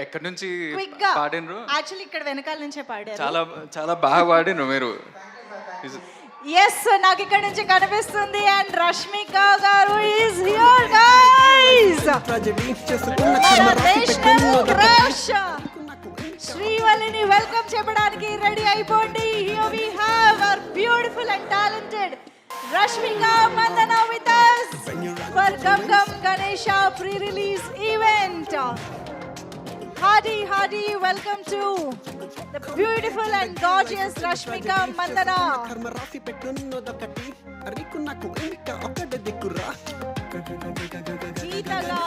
ఎక్కడి నుంచి క్విక్ గా పాడినరు? యాక్చువల్లీ ఇక్కడ వెనకాల నుంచే పాడారు. చాలా చాలా బాగా పాడినరు మీరు. ఎస్ నాకు ఇక్కడ నుంచి కనిపిస్తుంది. అండ్ రష్మిక గారు ఈజ్ హియర్ గైస్. శ్రీవల్లిని వెల్కమ్ చెప్పడానికి రెడీ అయిపోండి. Here we have our beautiful and talented Rashmika Mandana with us for Gum Gum Ganesha pre-release event. Hearty welcome to the beautiful and gorgeous Rashmika Mandana. గీతగా,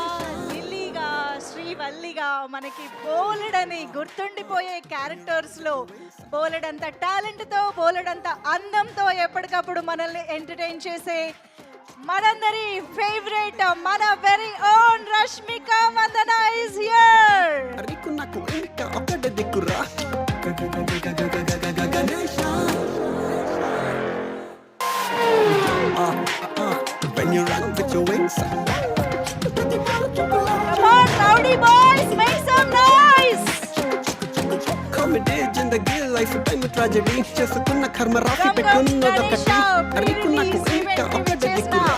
లిల్లీగా, శ్రీవల్లిగా మనకి బోలెడని గుర్తుండిపోయే characters లో బోలెడంత talent తో బోలెడంత అందంతో ఎప్పటికప్పుడు మనల్ని ఎంటర్టైన్ చేసే మనందరి ఫేవరెట్ మన very own Rashmika Mandanna is here. When you run with your wings, Come on, rowdy boys, make some noise. comedy in the gay life time tragedy. చేసుకున్న కర్మ రాసి Gum Gum పెట్టున్నదొకటి Ganesha అరికున్నకు pre-release ఇంకా event ఒకటి చేసిన దిక్కురా.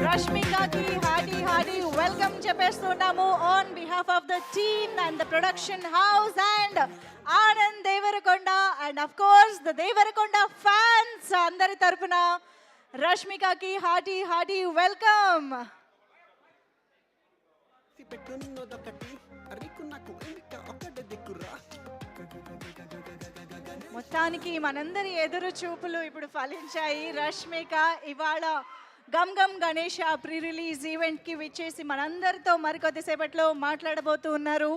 రష్మికకి హార్టీ వెల్కమ్ చెప్పేస్తున్నాము on behalf of the team and the production house and Anand Deverakonda and of course the Deverakonda fans అందరి తరపున రష్మికకి హార్టీ వెల్కమ్. పెట్టున్నదొకటి అరికున్నకు ఇంకా ఒకటి దిక్కురా. మొత్తానికి మనందరి ఎదురు చూపులు ఇప్పుడు ఫలించాయి. రష్మిక ఇవాళ గమ్ గమ్ గణేష ప్రీ రిలీజ్ ఈవెంట్కి విచ్చేసి మనందరితో మరికొద్దిసేపట్లో మాట్లాడబోతూ ఉన్నారు.